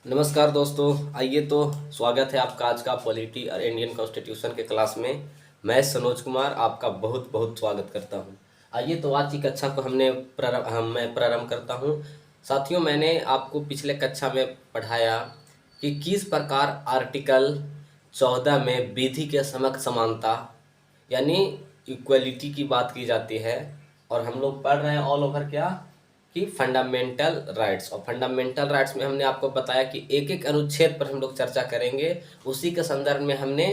नमस्कार दोस्तों, आइए तो स्वागत है आपका आज का पॉलिटी और इंडियन कॉन्स्टिट्यूशन के क्लास में। मैं सनोज कुमार आपका बहुत बहुत स्वागत करता हूं। आइए तो आज की कक्षा को मैं प्रारंभ करता हूं। साथियों, मैंने आपको पिछले कक्षा में पढ़ाया कि किस प्रकार आर्टिकल 14 में विधि के समक्ष समानता यानी इक्वलिटी की बात की जाती है। और हम लोग पढ़ रहे हैं ऑल ओवर क्या कि फंडामेंटल राइट्स। और फंडामेंटल राइट्स में हमने आपको बताया कि एक एक अनुच्छेद पर हम लोग चर्चा करेंगे। उसी के संदर्भ में हमने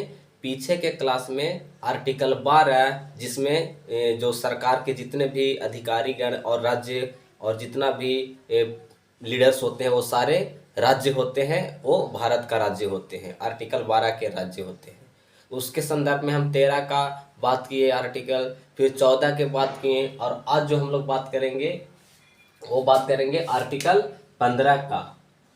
पीछे के क्लास में आर्टिकल 12 जिसमें जो सरकार के जितने भी अधिकारीगण और राज्य और जितना भी लीडर्स होते हैं वो सारे राज्य होते हैं, वो भारत का राज्य होते हैं, आर्टिकल 12 के राज्य होते हैं। उसके संदर्भ में हम 13 का बात किए आर्टिकल, फिर 14 के बात किए, और आज जो हम लोग बात करेंगे वो बात करेंगे आर्टिकल 15 का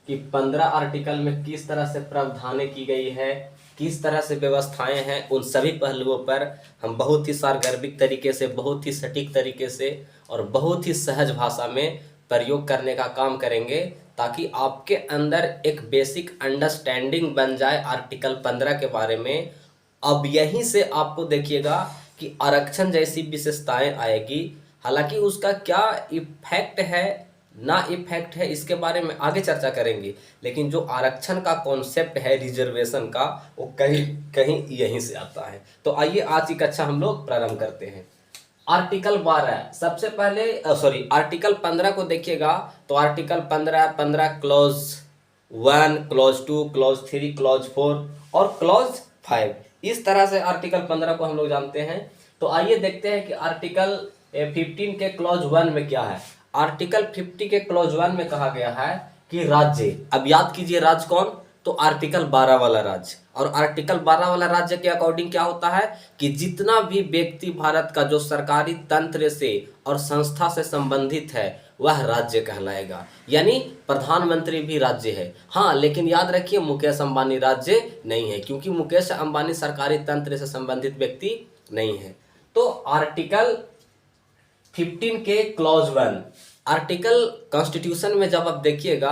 कि 15 आर्टिकल में किस तरह से प्रावधानें की गई है, किस तरह से व्यवस्थाएं हैं। उन सभी पहलुओं पर हम बहुत ही सारगर्भिक तरीके से, बहुत ही सटीक तरीके से और बहुत ही सहज भाषा में प्रयोग करने का काम करेंगे, ताकि आपके अंदर एक बेसिक अंडरस्टैंडिंग बन जाए आर्टिकल 15 के बारे में। अब यहीं से आपको देखिएगा कि आरक्षण जैसी विशेषताएं आएगी। हालांकि उसका क्या इफेक्ट है, ना इफेक्ट है, इसके बारे में आगे चर्चा करेंगे। लेकिन जो आरक्षण का कॉन्सेप्ट है रिजर्वेशन का, वो कहीं कहीं यहीं से आता है। तो आइए आज की कक्षा हम लोग प्रारंभ करते हैं। आर्टिकल 12 सबसे पहले आर्टिकल 15 को देखिएगा तो article 15 clause 1, clause 2, clause 3, clause 4 और क्लॉज 5, इस तरह से आर्टिकल 15 को हम लोग जानते हैं। तो आइए देखते हैं कि आर्टिकल 15 के क्लॉज 1 में क्या है। आर्टिकल 50 के क्लॉज 1 में कहा गया है कि राज्य, अब याद कीजिए राज्य कौन, तो आर्टिकल 12 वाला राज्य। और आर्टिकल 12 वाला राज्य के अकॉर्डिंग क्या होता है कि जितना भी व्यक्ति भारत का जो सरकारी तंत्र से और संस्था से संबंधित है वह राज्य कहलाएगा। यानी प्रधानमंत्री भी राज्य है। हाँ, लेकिन याद रखिए मुकेश अंबानी राज्य नहीं है, क्योंकि मुकेश अंबानी सरकारी तंत्र से संबंधित व्यक्ति नहीं है। तो आर्टिकल 15 के क्लॉज 1, आर्टिकल कॉन्स्टिट्यूशन में जब आप देखिएगा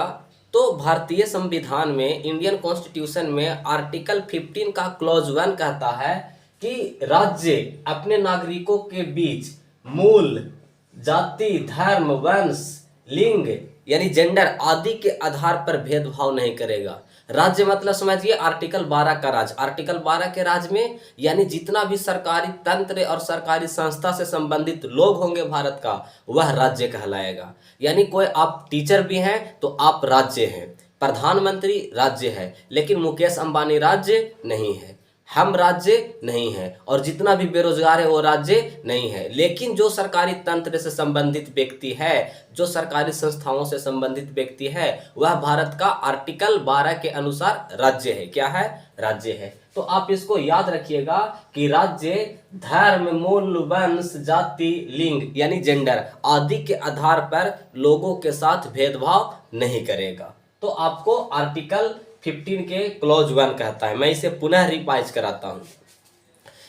तो भारतीय संविधान में, इंडियन कॉन्स्टिट्यूशन में आर्टिकल 15 का क्लॉज 1 कहता है कि राज्य अपने नागरिकों के बीच मूल, जाति, धर्म, वंश, लिंग यानी जेंडर आदि के आधार पर भेदभाव नहीं करेगा। राज्य मतलब समझिए आर्टिकल 12 का राज्य। आर्टिकल 12 के राज्य में यानी जितना भी सरकारी तंत्र और सरकारी संस्था से संबंधित लोग होंगे भारत का, वह राज्य कहलाएगा। यानी कोई आप टीचर भी हैं तो आप राज्य हैं, प्रधानमंत्री राज्य है, लेकिन मुकेश अंबानी राज्य नहीं है, हम राज्य नहीं है, और जितना भी बेरोजगार है वो राज्य नहीं है। लेकिन जो सरकारी तंत्र से संबंधित व्यक्ति है, जो सरकारी संस्थाओं से संबंधित व्यक्ति है, वह भारत का आर्टिकल 12 के अनुसार राज्य है। क्या है? राज्य है। तो आप इसको याद रखिएगा कि राज्य धर्म, मूल, वंश, जाति, लिंग यानी जेंडर आदि के आधार पर लोगों के साथ भेदभाव नहीं करेगा। तो आपको आर्टिकल 15 के क्लॉज 1 कहता है। मैं इसे पुनः रिवाइज कराता हूं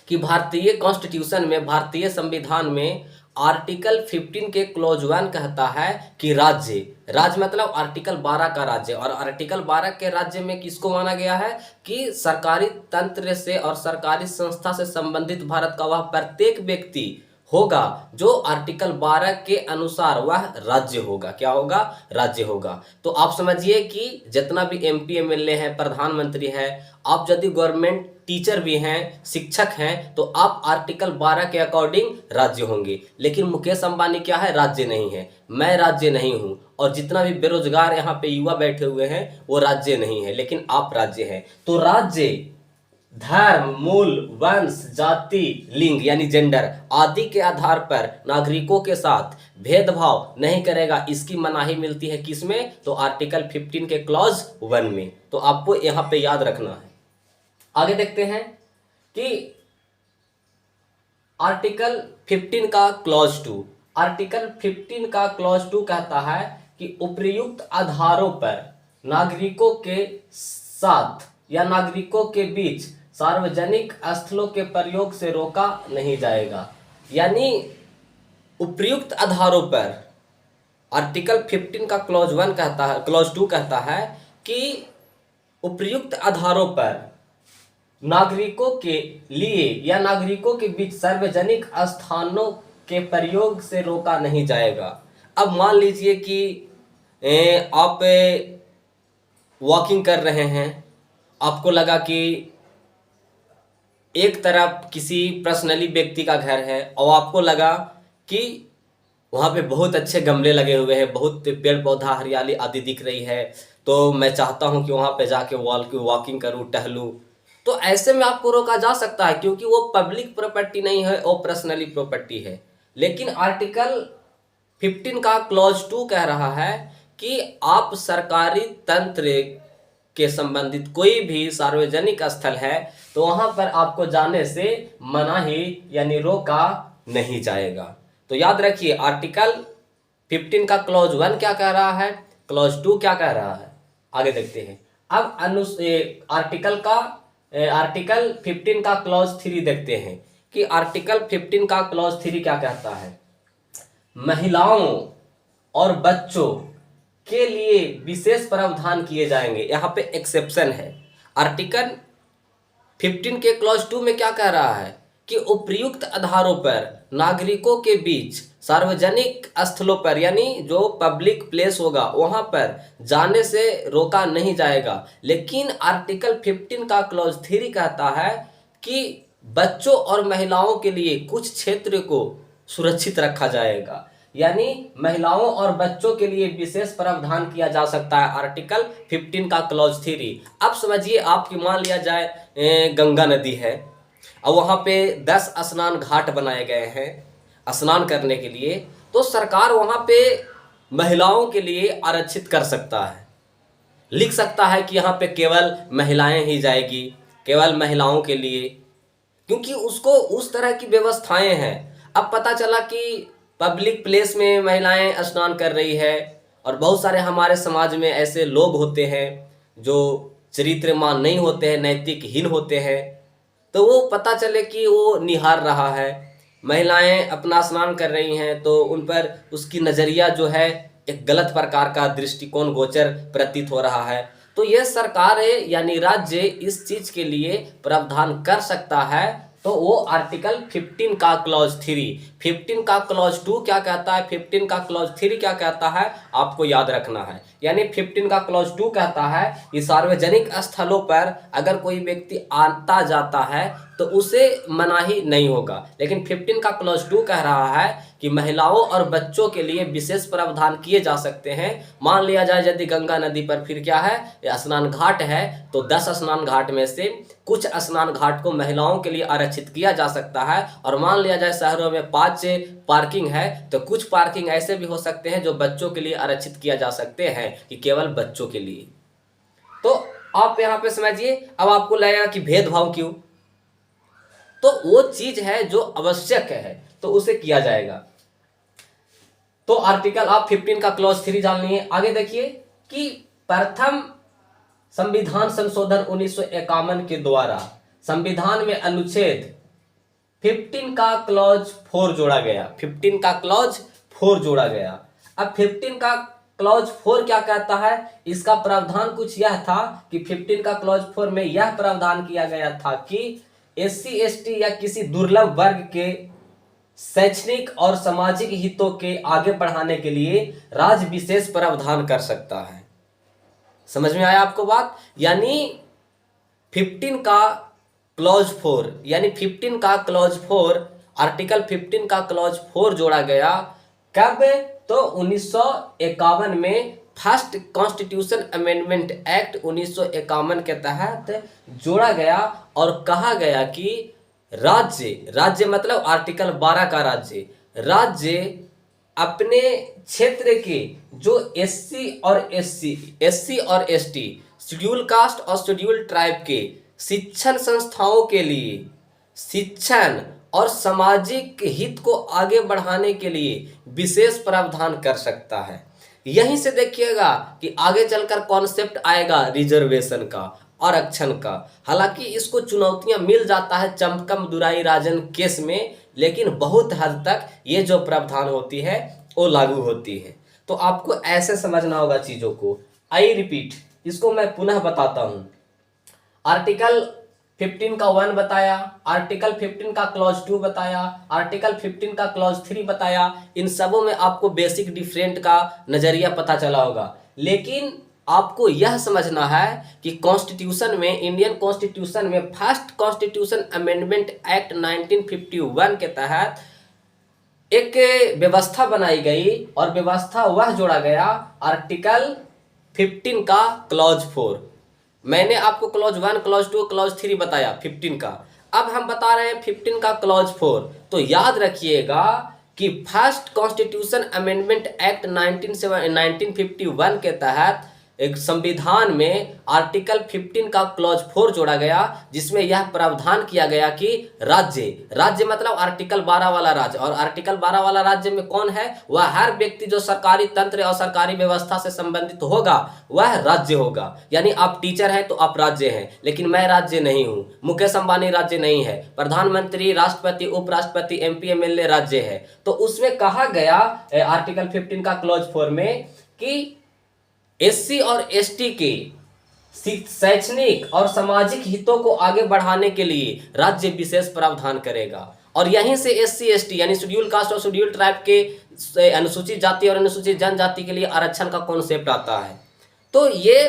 कि भारतीय कॉन्स्टिट्यूशन में, भारतीय संविधान में आर्टिकल 15 के क्लॉज 1 कहता है कि राज्य मतलब आर्टिकल 12 का राज्य। और आर्टिकल 12 के राज्य में किसको माना गया है कि सरकारी तंत्र से और सरकारी संस्था से संबंधित भारत का वह प्रत्येक व्यक्ति होगा जो आर्टिकल 12 के अनुसार वह राज्य होगा। क्या होगा? राज्य होगा। तो आप समझिए कि जितना भी एमपी एमएलए है, प्रधानमंत्री है, आप यदि गवर्नमेंट टीचर भी हैं, शिक्षक हैं, तो आप आर्टिकल 12 के अकॉर्डिंग राज्य होंगे। लेकिन मुकेश अंबानी क्या है? राज्य नहीं है। मैं राज्य नहीं हूं, और जितना भी बेरोजगार यहाँ पे युवा बैठे हुए हैं वो राज्य नहीं है, लेकिन आप राज्य हैं। तो राज्य धर्म, मूल, वंश, जाति, लिंग यानी जेंडर आदि के आधार पर नागरिकों के साथ भेदभाव नहीं करेगा। इसकी मनाही मिलती है किसमें? तो आर्टिकल 15 के क्लॉज 1 में। तो आपको यहां पे याद रखना है। आगे देखते हैं कि आर्टिकल 15 का क्लॉज 2, आर्टिकल 15 का क्लॉज 2 कहता है कि उपर्युक्त आधारों पर नागरिकों के साथ या नागरिकों के बीच सार्वजनिक स्थलों के प्रयोग से रोका नहीं जाएगा। यानी उपर्युक्त आधारों पर आर्टिकल 15 का क्लॉज 1 कहता है, क्लॉज 2 कहता है कि उपयुक्त आधारों पर नागरिकों के लिए या नागरिकों के बीच सार्वजनिक स्थानों के प्रयोग से रोका नहीं जाएगा। अब मान लीजिए कि आप वॉकिंग कर रहे हैं, आपको लगा कि एक तरफ किसी पर्सनली व्यक्ति का घर है और आपको लगा कि वहाँ पे बहुत अच्छे गमले लगे हुए हैं, बहुत पेड़ पौधा हरियाली आदि दिख रही है, तो मैं चाहता हूँ कि वहाँ पे जाके वॉकिंग करूँ, टहलूँ। तो ऐसे में आपको रोका जा सकता है, क्योंकि वो पब्लिक प्रॉपर्टी नहीं है, वो पर्सनली प्रॉपर्टी है। लेकिन आर्टिकल 15 का क्लॉज 2 कह रहा है कि आप सरकारी तंत्र के संबंधित कोई भी सार्वजनिक स्थल है तो वहां पर आपको जाने से मनाही यानी रोका नहीं जाएगा। तो याद रखिए, आर्टिकल 15 का क्लॉज 1 क्या कह रहा है, क्लॉज 2 क्या कह रहा है, आगे देखते हैं। अब आर्टिकल 15 का क्लॉज 3 देखते हैं कि आर्टिकल 15 का क्लॉज 3 क्या कहता है। महिलाओं और बच्चों के लिए विशेष प्रावधान किए जाएंगे। यहाँ पे एक्सेप्शन है। आर्टिकल 15 के क्लॉज 2 में क्या कह रहा है कि उपयुक्त आधारों पर नागरिकों के बीच सार्वजनिक स्थलों पर यानी जो पब्लिक प्लेस होगा वहां पर जाने से रोका नहीं जाएगा। लेकिन आर्टिकल 15 का क्लॉज 3 कहता है कि बच्चों और महिलाओं के लिए कुछ क्षेत्र को सुरक्षित रखा जाएगा, यानी महिलाओं और बच्चों के लिए विशेष प्रावधान किया जा सकता है आर्टिकल 15 का क्लॉज 3। अब समझिए, आपकी मान लिया जाए गंगा नदी है और वहाँ पे 10 स्नान घाट बनाए गए हैं स्नान करने के लिए, तो सरकार वहाँ पे महिलाओं के लिए आरक्षित कर सकता है, लिख सकता है कि यहाँ पे केवल महिलाएं ही जाएगी, केवल महिलाओं के लिए, क्योंकि उसको उस तरह की व्यवस्थाएं हैं। अब पता चला कि पब्लिक प्लेस में महिलाएं स्नान कर रही है और बहुत सारे हमारे समाज में ऐसे लोग होते हैं जो चरित्रमान नहीं होते हैं, नैतिकहीन होते हैं, तो वो पता चले कि वो निहार रहा है, महिलाएं अपना स्नान कर रही हैं, तो उन पर उसकी नज़रिया जो है एक गलत प्रकार का दृष्टिकोण गोचर प्रतीत हो रहा है। तो ये सरकार यानी राज्य इस चीज़ के लिए प्रावधान कर सकता है। तो वो आर्टिकल 15 का क्लॉज 3, 15 का क्लॉज 2 क्या कहता है, 15 का क्लॉज 3 क्या कहता है, आपको याद रखना है। यानी 15 का क्लॉज 2 कहता है कि सार्वजनिक स्थलों पर अगर कोई व्यक्ति आता जाता है तो उसे मनाही नहीं होगा। लेकिन 15 का क्लॉज 2 कह रहा है कि महिलाओं और बच्चों के लिए विशेष प्रावधान किए जा सकते हैं। मान लिया जाए यदि गंगा नदी पर फिर क्या है, स्नान घाट है, तो 10 स्नान घाट में से कुछ स्नान घाट को महिलाओं के लिए आरक्षित किया जा सकता है। और मान लिया जाए शहरों में 5 पार्किंग है, तो कुछ पार्किंग ऐसे भी हो सकते हैं जो बच्चों के लिए आरक्षित किया जा सकते हैं कि केवल बच्चों के लिए। तो आप यहाँ पे समझिए, अब आपको लगेगा कि भेदभाव क्यों, तो वो चीज है जो आवश्यक है तो उसे किया जाएगा। तो आर्टिकल आप 15 का क्लॉज 3 जान लिए। आगे देखिए कि प्रथम संविधान संशोधन 1951 के द्वारा संविधान में अनुच्छेद 15 का क्लॉज 4 जोड़ा गया। 15 का क्लॉज 4 जोड़ा गया। अब 15 का क्लॉज 4 क्या कहता है, इसका प्रावधान कुछ यह था कि 15 का क्लॉज 4 में यह प्रावधान किया गया था कि SC ST या किसी दुर्लभ वर्ग के शैक्षणिक और सामाजिक हितों के आगे बढ़ाने के लिए राज्य विशेष प्रावधान कर सकता है। समझ में आया आपको बात? यानी 15 का क्लॉज 4 यानी 15 का क्लॉज 4 आर्टिकल 15 का क्लॉज 4 जोड़ा गया। कब? तो 1951 में फर्स्ट कॉन्स्टिट्यूशन अमेंडमेंट एक्ट 1951 के तहत जोड़ा गया और कहा गया कि राज्य मतलब आर्टिकल 12 का राज्य अपने क्षेत्र के जो एससी और एसटी शेड्यूल कास्ट और शेड्यूल ट्राइब के शिक्षण संस्थाओं के लिए शिक्षण और सामाजिक हित को आगे बढ़ाने के लिए विशेष प्रावधान कर सकता है। यहीं से देखिएगा कि आगे चलकर कॉन्सेप्ट आएगा रिजर्वेशन का, आरक्षण का। हालांकि इसको चुनौतियां मिल जाता है चमकम दुराई राजन केस में, लेकिन बहुत हद तक ये जो प्रावधान होती है वो लागू होती है। तो आपको ऐसे समझना होगा चीज़ों को। आई रिपीट, इसको मैं पुनः बताता हूं। आर्टिकल 15 का 1 बताया, आर्टिकल 15 का क्लॉज 2 बताया, आर्टिकल 15 का क्लॉज 3 बताया। इन सबों में आपको बेसिक डिफरेंट का नजरिया पता चला होगा, लेकिन आपको यह समझना है कि कॉन्स्टिट्यूशन में, इंडियन कॉन्स्टिट्यूशन में फर्स्ट कॉन्स्टिट्यूशन अमेंडमेंट एक्ट 1951 के तहत एक व्यवस्था बनाई गई और व्यवस्था वह जोड़ा गया आर्टिकल 15 का क्लॉज 4। मैंने आपको क्लॉज 1, क्लॉज 2, क्लॉज 3 बताया 15 का। अब हम बता रहे हैं 15 का क्लॉज 4। तो याद रखिएगा कि फर्स्ट कॉन्स्टिट्यूशन अमेंडमेंट एक्ट 1951 के तहत एक संविधान में आर्टिकल 15 का क्लॉज 4 जोड़ा गया, जिसमें यह प्रावधान किया गया कि राज्य मतलब आर्टिकल 12 वाला राज्य, और आर्टिकल 12 वाला राज्य में कौन है? वह हर व्यक्ति जो सरकारी तंत्र और सरकारी व्यवस्था से संबंधित होगा वह राज्य होगा। यानी आप टीचर हैं तो आप राज्य हैं, लेकिन मैं राज्य नहीं हूं। मुकेश अंबानी राज्य नहीं है, प्रधानमंत्री, राष्ट्रपति, उपराष्ट्रपति, MP MLA राज्य है। तो उसमें कहा गया आर्टिकल 15 का क्लॉज 4 में कि SC और ST के शैक्षणिक और सामाजिक हितों को आगे बढ़ाने के लिए राज्य विशेष प्रावधान करेगा। और यहीं से SC ST यानी शेड्यूल कास्ट और शेड्यूल ट्राइब के अनुसूचित जाति और अनुसूचित जनजाति के लिए आरक्षण का कॉन्सेप्ट आता है। तो ये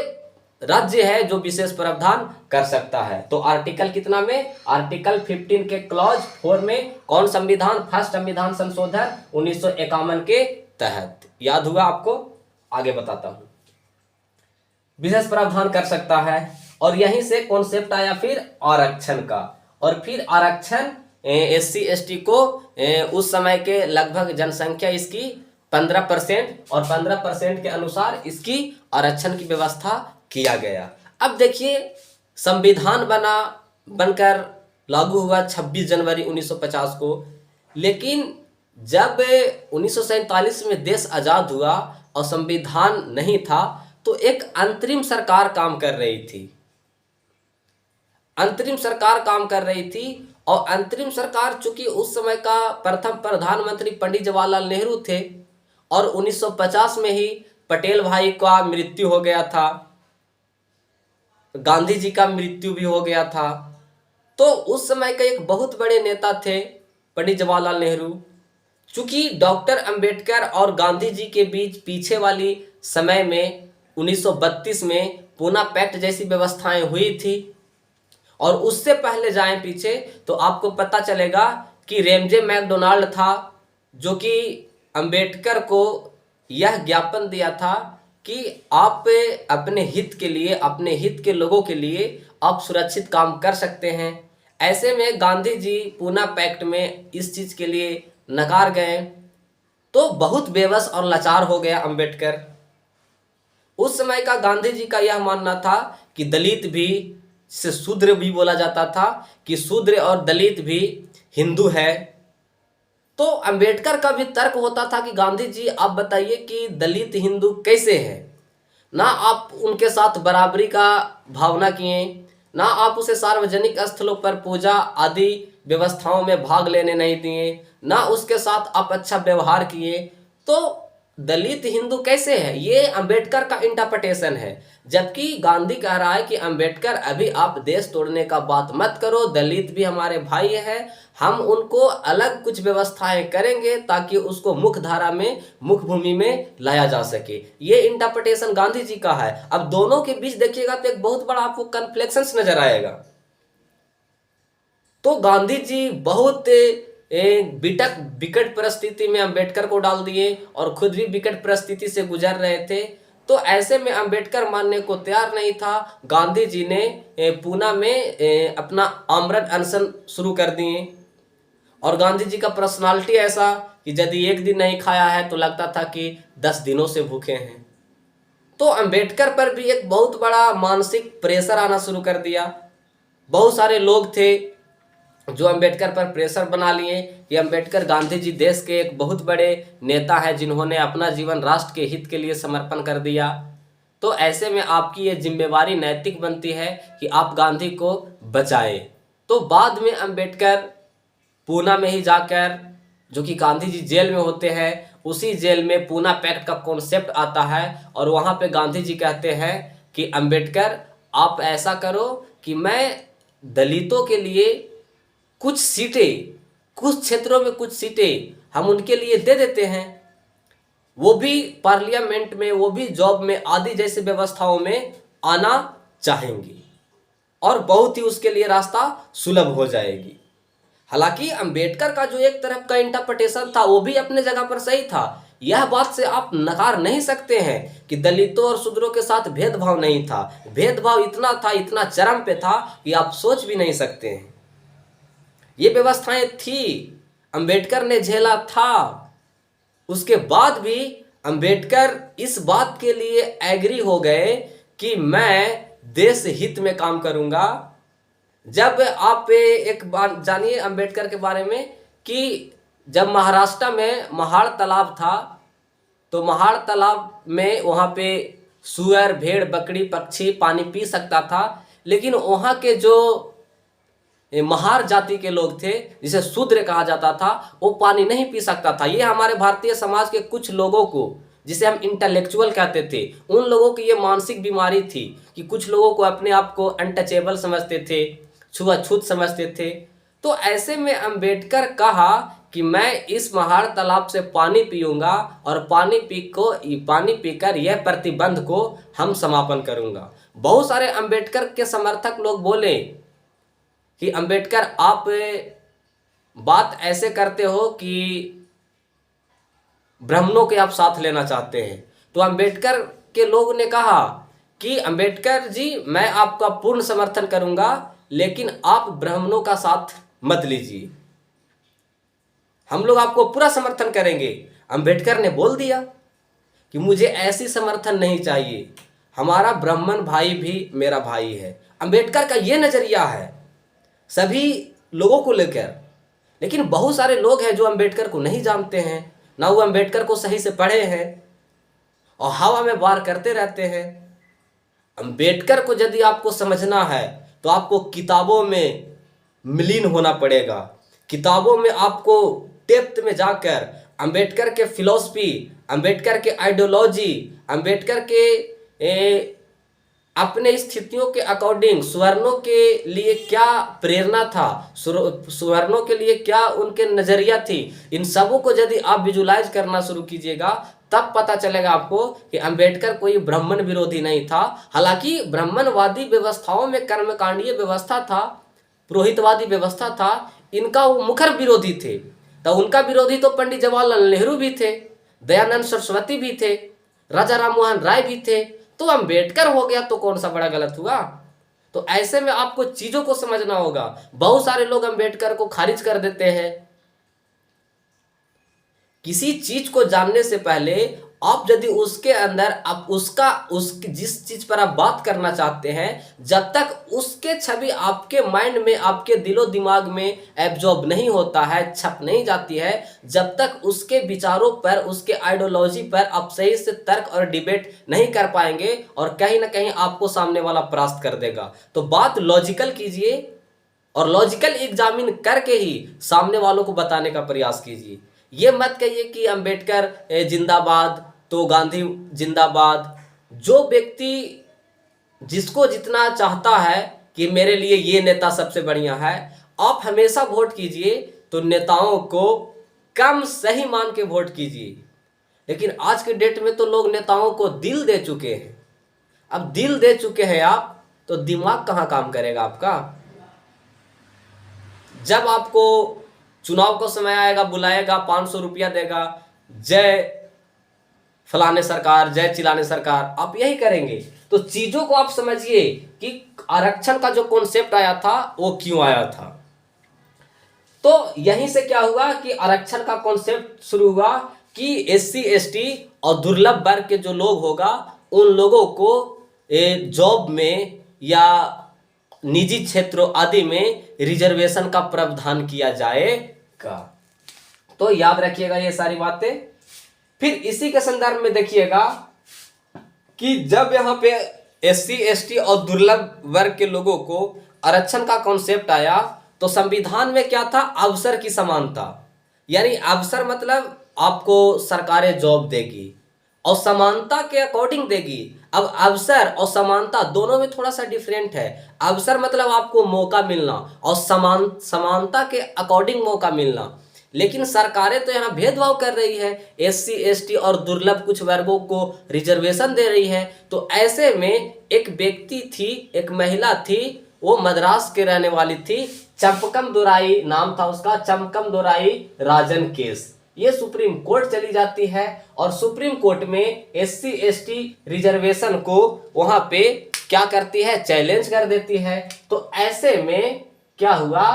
राज्य है जो विशेष प्रावधान कर सकता है। तो आर्टिकल कितना में? आर्टिकल 15 के क्लॉज 4 में कौन संविधान? फर्स्ट संविधान संशोधन 1951 के तहत। याद हुआ आपको? आगे बताता हूं। विशेष प्रावधान कर सकता है, और यहीं से कॉन्सेप्ट आया फिर आरक्षण का। और फिर आरक्षण SC ST को उस समय के लगभग जनसंख्या इसकी 15%, और 15% के अनुसार इसकी आरक्षण की व्यवस्था किया गया। अब देखिए, संविधान बनकर लागू हुआ 26 जनवरी 1950 को, लेकिन जब 1947 में देश आजाद हुआ और संविधान नहीं था, तो एक अंतरिम सरकार काम कर रही थी। अंतरिम सरकार काम कर रही थी, और अंतरिम सरकार चूंकि उस समय का प्रथम प्रधानमंत्री पंडित जवाहरलाल नेहरू थे, और 1950 में ही पटेल भाई का मृत्यु हो गया था, गांधी जी का मृत्यु भी हो गया था। तो उस समय के एक बहुत बड़े नेता थे पंडित जवाहरलाल नेहरू। चूंकि डॉक्टर अंबेडकर और गांधी जी के बीच पीछे वाली समय में 1932 में पूना पैक्ट जैसी व्यवस्थाएं हुई थी, और उससे पहले जाएं पीछे तो आपको पता चलेगा कि रेमजे मैकडोनाल्ड था, जो कि अंबेडकर को यह ज्ञापन दिया था कि आप अपने हित के लिए, अपने हित के लोगों के लिए आप सुरक्षित काम कर सकते हैं। ऐसे में गांधी जी पूना पैक्ट में इस चीज के लिए नकार गए, तो बहुत बेबस और लाचार हो गया अंबेडकर। उस समय का गांधी जी का यह मानना था कि दलित भी से शूद्र भी बोला जाता था, कि शूद्र और दलित भी हिंदू है। तो अंबेडकर का भी तर्क होता था कि गांधी जी आप बताइए कि दलित हिंदू कैसे है? ना आप उनके साथ बराबरी का भावना किए, ना आप उसे सार्वजनिक स्थलों पर पूजा आदि व्यवस्थाओं में भाग लेने नहीं दिए, ना उसके साथ आप अच्छा व्यवहार किए। तो दलित हिंदू कैसे है? ये अंबेडकर का इंटरप्रिटेशन है। जबकि गांधी कह रहा है कि अंबेडकर अभी आप देश तोड़ने का बात मत करो, दलित भी हमारे भाई हैं, हम उनको अलग कुछ व्यवस्थाएं करेंगे ताकि उसको मुख्य धारा में, मुख्य भूमि में लाया जा सके। ये इंटरप्रिटेशन गांधी जी का है। अब दोनों के बीच देखिएगा तो एक बहुत बड़ा आपको कन्फ्लिक्शन नजर आएगा। तो गांधी जी बहुत विकट परिस्थिति में अंबेडकर को डाल दिए, और खुद भी विकट परिस्थिति से गुजर रहे थे। तो ऐसे में अंबेडकर मानने को तैयार नहीं था। गांधी जी ने पूना में अपना आमरण अनशन शुरू कर दिए, और गांधी जी का पर्सनालिटी ऐसा कि यदि एक दिन नहीं खाया है तो लगता था कि 10 दिनों से भूखे हैं। तो अंबेडकर पर भी एक बहुत बड़ा मानसिक प्रेशर आना शुरू कर दिया। बहुत सारे लोग थे जो अंबेडकर पर प्रेशर बना लिए कि अंबेडकर, गांधी जी देश के एक बहुत बड़े नेता हैं जिन्होंने अपना जीवन राष्ट्र के हित के लिए समर्पण कर दिया। तो ऐसे में आपकी ये जिम्मेवारी नैतिक बनती है कि आप गांधी को बचाएं। तो बाद में अंबेडकर पूना में ही जाकर, जो कि गांधी जी जेल में होते हैं, उसी जेल में पूना पैक्ट का कॉन्सेप्ट आता है, और वहाँ पे गांधी जी कहते हैं कि अंबेडकर आप ऐसा करो कि मैं दलितों के लिए कुछ सीटें, कुछ क्षेत्रों में कुछ सीटें हम उनके लिए दे देते हैं, वो भी पार्लियामेंट में, वो भी जॉब में आदि जैसी व्यवस्थाओं में आना चाहेंगे और बहुत ही उसके लिए रास्ता सुलभ हो जाएगी। हालांकि अंबेडकर का जो एक तरफ का इंटरप्रिटेशन था वो भी अपने जगह पर सही था। यह बात से आप नकार नहीं सकते हैं कि दलितों और शूद्रों के साथ भेदभाव नहीं था। भेदभाव इतना था, इतना चरम पे था कि आप सोच भी नहीं सकते हैं। ये व्यवस्थाएं थी, अंबेडकर ने झेला था। उसके बाद भी अंबेडकर इस बात के लिए एग्री हो गए कि मैं देश हित में काम करूंगा। जब आप एक बार जानिए अंबेडकर के बारे में कि जब महाराष्ट्र में महाड़ तालाब था, तो महाड़ तालाब में वहाँ पे सुअर, भेड़, बकरी, पक्षी पानी पी सकता था, लेकिन वहाँ के जो महार जाति के लोग थे, जिसे शूद्र कहा जाता था, वो पानी नहीं पी सकता था। ये हमारे भारतीय समाज के कुछ लोगों को, जिसे हम इंटेलेक्चुअल कहते थे, उन लोगों की ये मानसिक बीमारी थी कि कुछ लोगों को अपने आप को अनटचेबल समझते थे, छुआछूत समझते थे। तो ऐसे में अंबेडकर कहा कि मैं इस महाड़ तालाब से पानी पीऊंगा और पानी पीकर यह प्रतिबंध को हम समापन करूंगा। बहुत सारे अंबेडकर के समर्थक लोग बोले कि अंबेडकर आप बात ऐसे करते हो कि ब्राह्मणों के आप साथ लेना चाहते हैं। तो अंबेडकर के लोग ने कहा कि अंबेडकर जी, मैं आपका पूर्ण समर्थन करूंगा, लेकिन आप ब्राह्मणों का साथ मत लीजिए, हम लोग आपको पूरा समर्थन करेंगे। अंबेडकर ने बोल दिया कि मुझे ऐसी समर्थन नहीं चाहिए, हमारा ब्राह्मण भाई भी मेरा भाई है। अंबेडकर का ये नजरिया है सभी लोगों को लेकर। लेकिन बहुत सारे लोग हैं जो अंबेडकर को नहीं जानते हैं, ना वो अंबेडकर को सही से पढ़े हैं और हवा में वार करते रहते हैं। अंबेडकर को यदि आपको समझना है तो आपको किताबों में विलीन होना पड़ेगा। किताबों में आपको डेप्थ में जाकर अंबेडकर के फिलॉसफी, अंबेडकर के आइडियोलॉजी, अंबेडकर के अपने स्थितियों के अकॉर्डिंग सवर्णों के लिए क्या प्रेरणा था, सवर्णों के लिए क्या उनके नजरिया थी, इन सबों को यदि आप विजुलाइज करना शुरू कीजिएगा तब पता चलेगा आपको कि अंबेडकर कोई ब्राह्मण विरोधी नहीं था। हालांकि ब्राह्मणवादी व्यवस्थाओं में कर्मकांडीय व्यवस्था था, पुरोहितवादी व्यवस्था था, इनका वो मुखर विरोधी थे। तो उनका विरोधी तो पंडित जवाहरलाल नेहरू भी थे, दयानंद सरस्वती भी थे, राजा राममोहन राय भी थे। तो अंबेडकर हो गया तो कौन सा बड़ा गलत हुआ। तो ऐसे में आपको चीजों को समझना होगा। बहुत सारे लोग अंबेडकर को खारिज कर देते हैं। किसी चीज को जानने से पहले आप यदि उसके अंदर आप जिस चीज पर आप बात करना चाहते हैं, जब तक उसके छवि आपके माइंड में, आपके दिलो दिमाग में एब्जॉर्ब नहीं होता है, छप नहीं जाती है, जब तक उसके विचारों पर, उसके आइडियोलॉजी पर आप सही से तर्क और डिबेट नहीं कर पाएंगे और कहीं ना कहीं आपको सामने वाला परास्त कर देगा। तो बात लॉजिकल कीजिए और लॉजिकल एग्जामिन करके ही सामने वालों को बताने का प्रयास कीजिए। ये मत कहिए कि अंबेडकर जिंदाबाद तो गांधी जिंदाबाद। जो व्यक्ति जिसको जितना चाहता है कि मेरे लिए ये नेता सबसे बढ़िया है, आप हमेशा वोट कीजिए तो नेताओं को कम सही मान के वोट कीजिए। लेकिन आज के डेट में तो लोग नेताओं को दिल दे चुके हैं। अब दिल दे चुके हैं आप, तो दिमाग कहाँ काम करेगा आपका। जब आपको चुनाव का समय आएगा, बुलाएगा, 500 रुपया देगा, जय फलाने सरकार, जय चिल्लाने सरकार, आप यही करेंगे। तो चीजों को आप समझिए कि आरक्षण का जो कॉन्सेप्ट आया था वो क्यों आया था। तो यहीं से क्या हुआ कि आरक्षण का कॉन्सेप्ट शुरू हुआ कि SC ST और दुर्लभ वर्ग के जो लोग होगा उन लोगों को जॉब में या निजी क्षेत्रों आदि में रिजर्वेशन का प्रावधान किया जाएगा। तो याद रखिएगा ये सारी बातें। फिर इसी के संदर्भ में देखिएगा कि जब यहाँ पे SC ST और दुर्लभ वर्ग के लोगों को आरक्षण का कॉन्सेप्ट आया तो संविधान में क्या था, अवसर की समानता। यानी अवसर मतलब आपको सरकारें जॉब देगी और समानता के अकॉर्डिंग देगी। अब अवसर और समानता दोनों में थोड़ा सा डिफरेंट है। अवसर मतलब आपको मौका मिलना और समानता के अकॉर्डिंग मौका मिलना। लेकिन सरकारें तो यहाँ भेदभाव कर रही है, एससी एसटी और दुर्लभ कुछ वर्गों को रिजर्वेशन दे रही है। तो ऐसे में एक व्यक्ति थी, एक महिला थी, वो मद्रास के रहने वाली थी, चंपकम दुराई नाम था उसका, चंपकम दुराई राजन केस। ये सुप्रीम कोर्ट चली जाती है और सुप्रीम कोर्ट में एससी एसटी रिजर्वेशन को वहां पे क्या करती है, चैलेंज कर देती है। तो ऐसे में क्या हुआ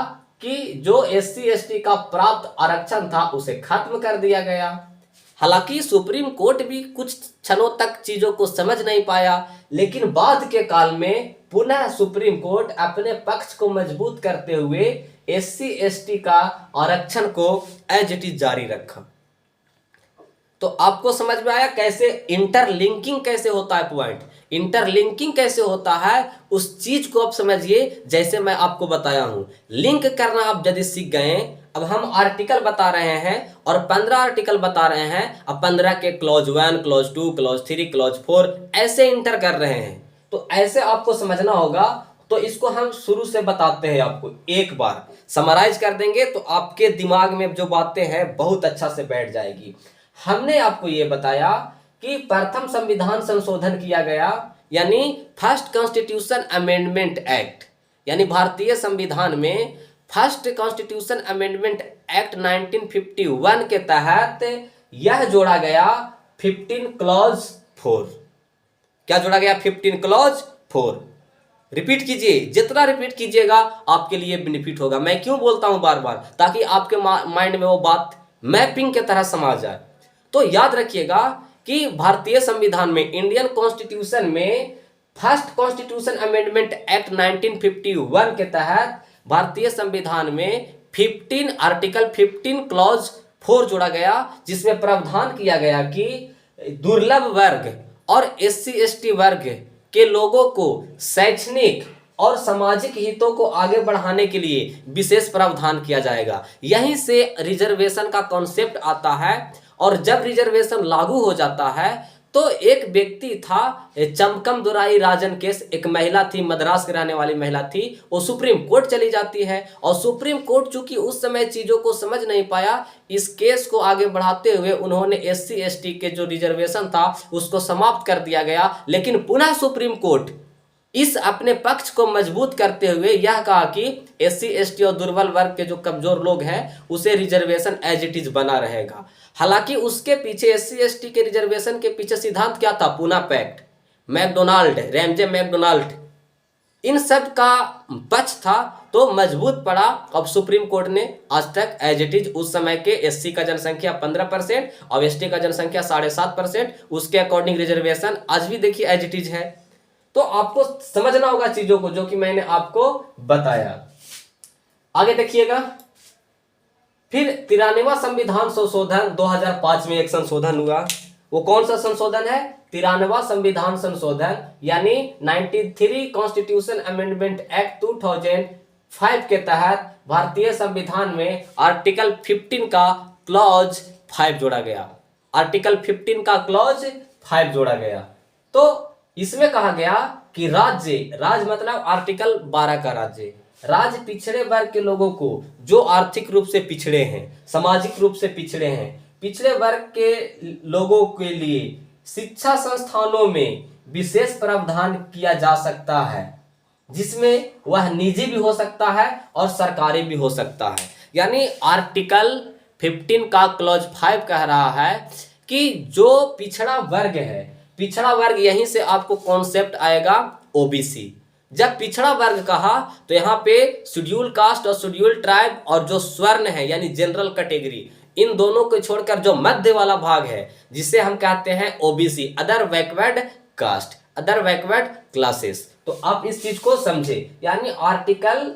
कि जो एससी एसटी का प्राप्त आरक्षण था उसे खत्म कर दिया गया। हालांकि सुप्रीम कोर्ट भी कुछ क्षणों तक चीजों को समझ नहीं पाया, लेकिन बाद के काल में पुनः सुप्रीम कोर्ट अपने पक्ष को मजबूत करते हुए एससी एसटी का आरक्षण को एज इट इज जारी रखा। तो आपको समझ में आया कैसे इंटरलिंकिंग कैसे होता है, पॉइंट इंटरलिंकिंग कैसे होता है, उस चीज को आप समझिए जैसे मैं आपको बताया हूं। लिंक करना आप यदि सीख गए, अब हम आर्टिकल बता रहे हैं और 15 आर्टिकल बता रहे हैं, अब 15 के क्लॉज 1, क्लॉज 2, क्लॉज 3, क्लॉज 4 ऐसे इंटर कर रहे हैं। तो ऐसे आपको समझना होगा। तो इसको हम शुरू से बताते हैं, आपको एक बार समराइज कर देंगे तो आपके दिमाग में जो बातें हैं बहुत अच्छा से बैठ जाएगी। हमने आपको ये बताया कि प्रथम संविधान संशोधन किया गया, यानी फर्स्ट कॉन्स्टिट्यूशन अमेंडमेंट एक्ट, यानी भारतीय संविधान में फर्स्ट कॉन्स्टिट्यूशन अमेंडमेंट एक्ट 1951 के तहत यह जोड़ा गया 15 क्लॉज 4। क्या जोड़ा गया? 15 क्लॉज 4। रिपीट कीजिए, जितना रिपीट कीजिएगा आपके लिए बेनिफिट होगा। मैं क्यों बोलता हूं बार बार, ताकि आपके माइंड में वो बात मैपिंग के तरह समा जाए। तो याद रखिएगा कि भारतीय संविधान में, इंडियन कॉन्स्टिट्यूशन में फर्स्ट कॉन्स्टिट्यूशन अमेंडमेंट एक्ट 1951 के तहत भारतीय संविधान में 15 आर्टिकल 15 क्लॉज 4 जोड़ा गया, जिसमें प्रावधान किया गया कि दुर्लभ वर्ग और एससी एसटी वर्ग के लोगों को शैक्षणिक और सामाजिक हितों को आगे बढ़ाने के लिए विशेष प्रावधान किया जाएगा। यहीं से रिजर्वेशन का कॉन्सेप्ट आता है। और जब रिजर्वेशन लागू हो जाता है तो एक व्यक्ति था, चंपकम दुराई राजन केस, एक महिला थी, मद्रास के रहने वाली महिला थी, वो सुप्रीम कोर्ट चली जाती है। और सुप्रीम कोर्ट चूंकि उस समय चीजों को समझ नहीं पाया, इस केस को आगे बढ़ाते हुए उन्होंने एससी एसटी के जो रिजर्वेशन था उसको समाप्त कर दिया गया। लेकिन पुनः सुप्रीम कोर्ट इस अपने पक्ष को मजबूत करते हुए यह कहा कि एससी एसटी और दुर्बल वर्ग के जो कमजोर लोग हैं उसे रिजर्वेशन एज इट इज बना रहेगा। हालांकि उसके पीछे, एससी एसटी के रिजर्वेशन के पीछे सिद्धांत क्या था? Poona pact, MacDonald, Ramsay MacDonald, इन सब का पक्ष था, तो मजबूत पड़ा। अब सुप्रीम कोर्ट ने आज तक एज इट इज, उस समय के एससी का जनसंख्या 15% और एसटी का जनसंख्या 7.5%, उसके अकॉर्डिंग रिजर्वेशन आज भी देखिए एज इट इज है। तो आपको समझना होगा चीजों को जो कि मैंने आपको बताया। आगे देखिएगा, फिर 93वां संविधान संशोधन 2005 में एक संशोधन हुआ। वो कौन सा संशोधन है? 93वां संविधान संशोधन, यानी 93 कॉन्स्टिट्यूशन अमेंडमेंट एक्ट 2005 के तहत भारतीय संविधान में आर्टिकल 15 का क्लॉज 5 जोड़ा गया। आर्टिकल 15 का क्लॉज 5 जोड़ा गया। तो इसमें कहा गया कि राज्य मतलब आर्टिकल 12 का राज्य पिछड़े वर्ग के लोगों को, जो आर्थिक रूप से पिछड़े हैं, सामाजिक रूप से पिछड़े हैं, पिछड़े वर्ग के लोगों के लिए शिक्षा संस्थानों में विशेष प्रावधान किया जा सकता है, जिसमें वह निजी भी हो सकता है और सरकारी भी हो सकता है। यानी आर्टिकल 15 का क्लॉज 5 कह रहा है कि जो पिछड़ा वर्ग है, पिछड़ा वर्ग, यहीं से आपको कॉन्सेप्ट आएगा ओबीसी। जब पिछड़ा वर्ग कहा तो यहाँ पे शेड्यूल कास्ट और शेड्यूल ट्राइब और जो स्वर्ण है यानी जनरल कैटेगरी, इन दोनों को छोड़कर जो मध्य वाला भाग है जिसे हम कहते हैं OBC, other backward caste, other backward classes. तो आप इस चीज को समझे। यानी आर्टिकल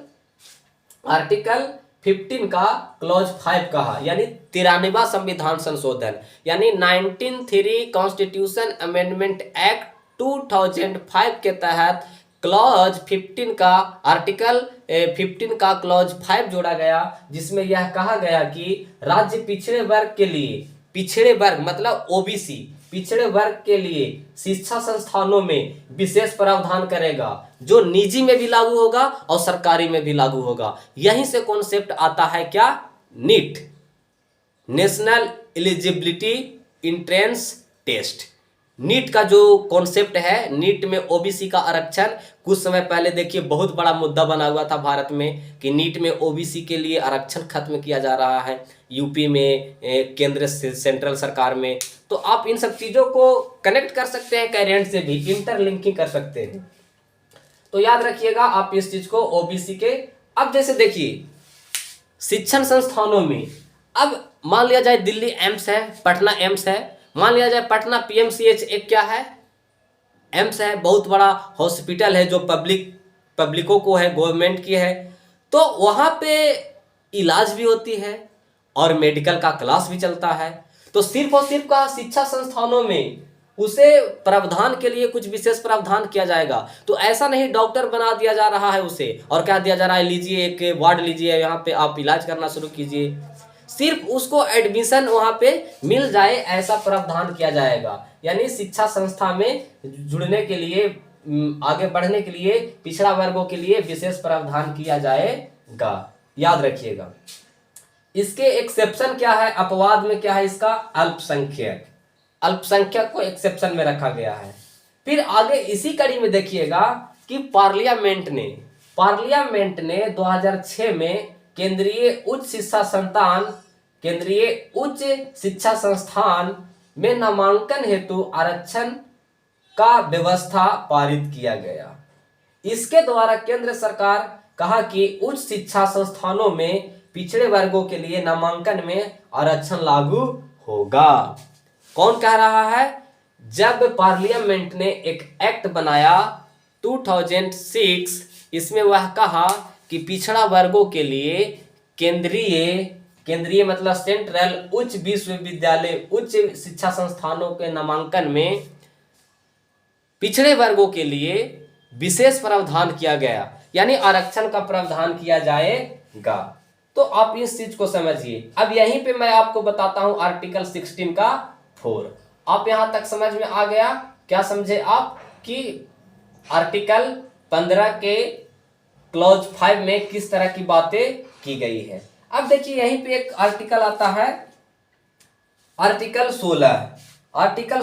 15 का क्लॉज 5 कहा, यानी 93वां संविधान संशोधन, यानी 93 कॉन्स्टिट्यूशन अमेंडमेंट एक्ट 2005 के तहत क्लॉज 15 का, आर्टिकल 15 का क्लॉज 5 जोड़ा गया, जिसमें यह कहा गया कि राज्य पिछड़े वर्ग के लिए, पिछड़े वर्ग मतलब ओबीसी, पिछड़े वर्ग के लिए शिक्षा संस्थानों में विशेष प्रावधान करेगा, जो निजी में भी लागू होगा और सरकारी में भी लागू होगा। यहीं से कॉन्सेप्ट आता है क्या, NEET, National Eligibility Entrance Test. NEET का जो कॉन्सेप्ट है, नीट में ओबीसी का आरक्षण कुछ समय पहले देखिए बहुत बड़ा मुद्दा बना हुआ था भारत में कि नीट में ओबीसी के लिए आरक्षण खत्म किया जा रहा है, यूपी में, केंद्र सेंट्रल सरकार में। तो आप इन सब चीज़ों को कनेक्ट कर सकते हैं, करेंट से भी इंटरलिंकिंग कर सकते हैं। तो याद रखिएगा आप इस चीज को, ओबीसी के। अब जैसे देखिए शिक्षण संस्थानों में, अब मान लिया जाए दिल्ली एम्स है, पटना एम्स है, मान लिया जाए पटना पीएमसीएच एक क्या है, एम्स है, बहुत बड़ा हॉस्पिटल है जो पब्लिकों को है, गवर्नमेंट की है। तो वहाँ पे इलाज भी होती है और मेडिकल का क्लास भी चलता है। तो सिर्फ और सिर्फ का शिक्षा संस्थानों में उसे प्रावधान के लिए कुछ विशेष प्रावधान किया जाएगा। तो ऐसा नहीं डॉक्टर बना दिया जा रहा है उसे और क्या दिया जा रहा है, लीजिए एक वार्ड लीजिए, यहाँ पे आप इलाज करना शुरू कीजिए, सिर्फ उसको एडमिशन वहाँ पे मिल जाए, ऐसा प्रावधान किया जाएगा। यानी शिक्षा संस्था में जुड़ने के लिए, आगे बढ़ने के लिए पिछड़ा वर्गों के लिए विशेष प्रावधान किया जाएगा, याद रखिएगा। इसके एक्सेप्शन क्या है, अपवाद में क्या है इसका, अल्पसंख्यक, अल्पसंख्यक को एक्सेप्शन में रखा गया है। फिर आगे इसी कड़ी में देखिएगा कि पार्लियामेंट ने 2006 में केंद्रीय उच्च शिक्षा संस्थान में नामांकन हेतु आरक्षण का व्यवस्था पारित किया गया। इसके द्वारा केंद्र सरकार कहा कि उच्च शिक्षा संस्थानों में पिछड़े वर्गों के लिए नामांकन में आरक्षण लागू होगा। कौन कह रहा है, जब पार्लियामेंट ने एक एक्ट बनाया 2006, इसमें वह कहा कि पिछड़ा वर्गों के लिए केंद्रीय मतलब सेंट्रल उच्च विश्वविद्यालय, उच्च शिक्षा संस्थानों के नामांकन में पिछड़े वर्गों के लिए विशेष प्रावधान किया गया, यानी आरक्षण का प्रावधान किया जाएगा। तो आप इस चीज को समझिए। अब यहीं पे मैं आपको बताता हूं आर्टिकल 16 का 4। आप यहां तक समझ में आ गया, क्या समझे आप कि आर्टिकल 15 के क्लॉज 5 में किस तरह की बातें की गई है। अब देखिए यहीं पे एक आर्टिकल आता है, आर्टिकल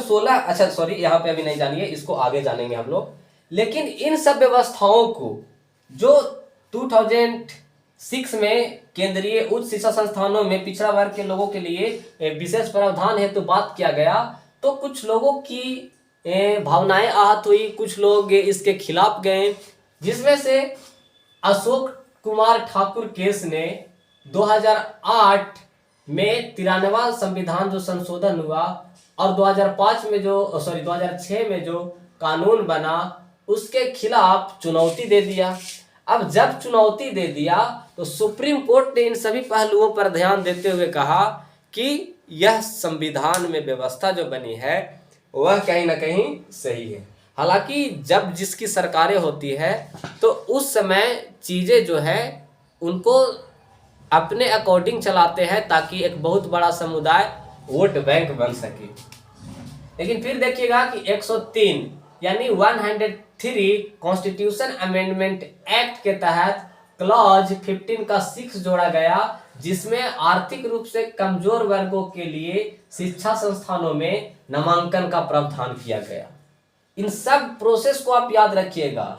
16। अच्छा सॉरी, यहां पे अभी नहीं जानिए, इसको आगे जानेंगे हम लोग। लेकिन इन सब व्यवस्थाओं को जो 2006 में केंद्रीय उच्च शिक्षा संस्थानों में पिछड़ा वर्ग के लोगों के लिए विशेष प्रावधान है तो बात किया गया, तो कुछ लोगों की भावनाएं आहत हुई, कुछ लोग इसके खिलाफ गए, जिसमें से अशोक कुमार ठाकुर केस ने 2008 में 93वां संविधान जो संशोधन हुआ और 2006 में जो कानून बना उसके खिलाफ चुनौती दे दिया। अब जब चुनौती दे दिया तो सुप्रीम कोर्ट ने इन सभी पहलुओं पर ध्यान देते हुए कहा कि यह संविधान में व्यवस्था जो बनी है वह कहीं ना कहीं सही है। हालांकि जब जिसकी सरकारें होती है तो उस समय चीज़ें जो है उनको अपने अकॉर्डिंग चलाते हैं ताकि एक बहुत बड़ा समुदाय वोट बैंक बन सके। लेकिन फिर देखिएगा कि 103 यानी 103 कॉन्स्टिट्यूशन अमेंडमेंट एक्ट के तहत क्लॉज 15 का 6 जोड़ा गया, जिसमें आर्थिक रूप से कमजोर वर्गों के लिए शिक्षा संस्थानों में नामांकन का प्रावधान किया गया। इन सब प्रोसेस को आप याद रखिएगा।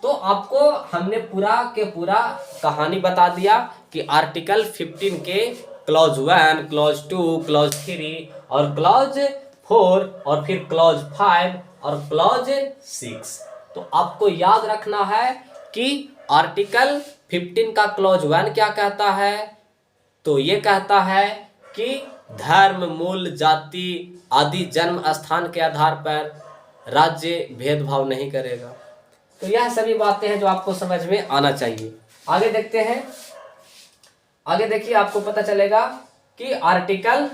तो आपको हमने पूरा के पूरा कहानी बता दिया कि आर्टिकल 15 के क्लॉज 1, क्लॉज 2, क्लॉज 3 और क्लॉज 4 और फिर क्लॉज 5 और क्लॉज 6। तो आपको याद रखना है कि आर्टिकल 15 का क्लॉज 1 क्या कहता है, तो ये कहता है कि धर्म, मूल, जाति आदि जन्म स्थान के आधार पर राज्य भेदभाव नहीं करेगा। तो यह सभी बातें हैं जो आपको समझ में आना चाहिए। आगे देखते हैं, आगे देखिए आपको पता चलेगा कि आर्टिकल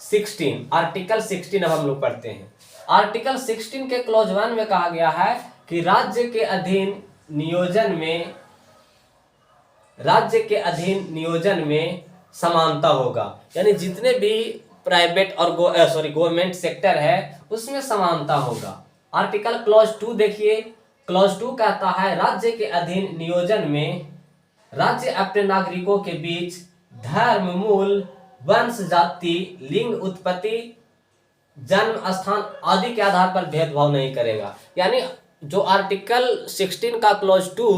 16 अब हम लोग पढ़ते हैं। आर्टिकल 16 के क्लॉज 1 में कहा गया है कि राज्य के अधीन नियोजन में समानता होगा, यानी जितने भी प्राइवेट और गवर्नमेंट सेक्टर है उसमें समानता होगा। आर्टिकल क्लॉज 2 देखिए, क्लॉज 2 कहता है राज्य के अधीन नियोजन में राज्य अपने नागरिकों के बीच धर्म, मूल, वंश, जाति, लिंग, उत्पत्ति, जन्म स्थान आदि के आधार पर भेदभाव नहीं करेगा। यानी जो आर्टिकल 16 का क्लॉज 2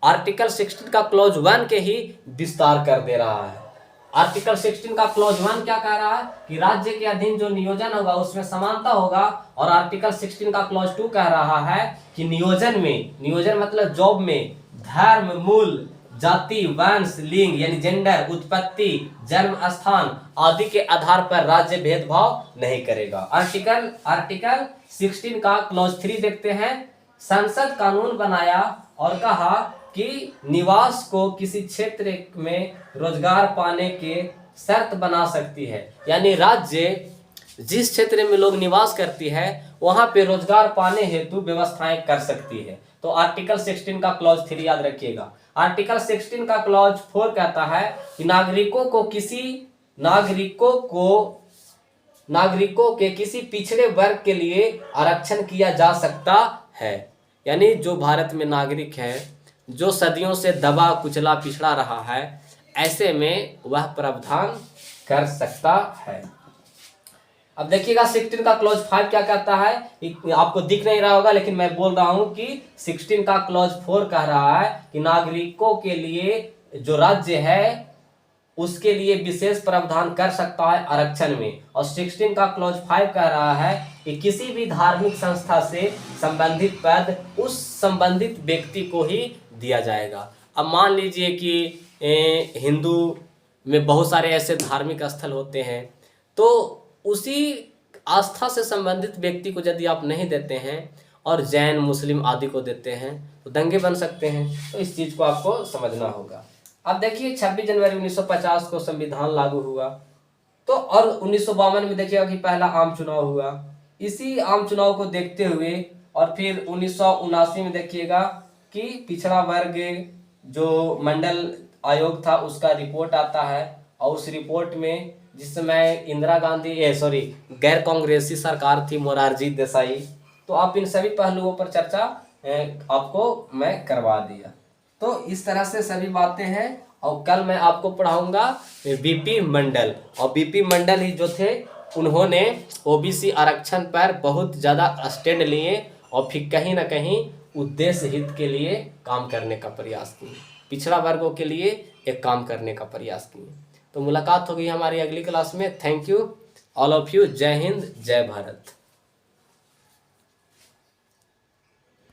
आर्टिकल 16 का क्लॉज 1 के ही विस्तार कर दे रहा है। आर्टिकल 16 का क्लॉज 1 क्या कह रहा है कि राज्य के अधीन जो नियोजन होगा उसमें समानता होगा, और आर्टिकल 16 का क्लॉज 2 कह रहा है कि नियोजन मतलब जॉब में धर्म, मूल, जाति, वंश, लिंग यानी जेंडर, उत्पत्ति, जन्म स्थान आदि के आधार पर राज्य भेदभाव नहीं करेगा। आर्टिकल 16 का क्लॉज 3 देखते हैं। संसद कानून बनाया और कहा कि निवास को किसी क्षेत्र में रोजगार पाने के शर्त बना सकती है। यानी राज्य जिस क्षेत्र में लोग निवास करती है वहां पे रोजगार पाने हेतु व्यवस्थाएं कर सकती है। तो आर्टिकल 16 का क्लॉज 3 याद रखिएगा। आर्टिकल 16 का क्लॉज 4 कहता है कि नागरिकों के किसी पिछड़े वर्ग के लिए आरक्षण किया जा सकता है। यानी जो भारत में नागरिक है जो सदियों से दबा कुचला पिछड़ा रहा है, ऐसे में वह प्रावधान कर सकता है। अब देखिएगा 16 का क्लॉज 5 क्या कहता है, आपको दिख नहीं रहा होगा लेकिन मैं बोल रहा हूं कि 16 का क्लॉज 4 कह रहा है कि नागरिकों के लिए जो राज्य है उसके लिए विशेष प्रावधान कर सकता है आरक्षण में। और 16 का क्लॉज 5 कह रहा है कि किसी भी धार्मिक संस्था से संबंधित पद उस संबंधित व्यक्ति को ही दिया जाएगा। अब मान लीजिए कि हिंदू में बहुत सारे ऐसे धार्मिक स्थल होते हैं, तो उसी आस्था से संबंधित व्यक्ति को यदि आप नहीं देते हैं और जैन, मुस्लिम आदि को देते हैं तो दंगे बन सकते हैं। तो इस चीज को आपको समझना होगा। अब देखिए 26 जनवरी 1950 को संविधान लागू हुआ, तो और 1952 में देखिएगा कि पहला आम चुनाव हुआ। इसी आम चुनाव को देखते हुए और फिर 1979 में देखिएगा कि पिछड़ा वर्ग जो मंडल आयोग था उसका रिपोर्ट आता है, और उस रिपोर्ट में जिस समय इंदिरा गांधी गैर कांग्रेसी सरकार थी, मोरारजी देसाई, तो आप इन सभी पहलुओं पर चर्चा आपको मैं करवा दिया। तो इस तरह से सभी बातें हैं। और कल मैं आपको पढ़ाऊंगा बीपी मंडल, और बीपी मंडल ही जो थे उन्होंने ओबीसी आरक्षण पर बहुत ज़्यादा स्टैंड लिए और फिर कहीं ना कहीं उद्देश्य हित के लिए काम करने का प्रयास किए, पिछड़ा वर्गों के लिए एक काम करने का प्रयास किए। तो मुलाकात होगी हमारी अगली क्लास में। Thank you all of you. जय हिंद, जय भारत।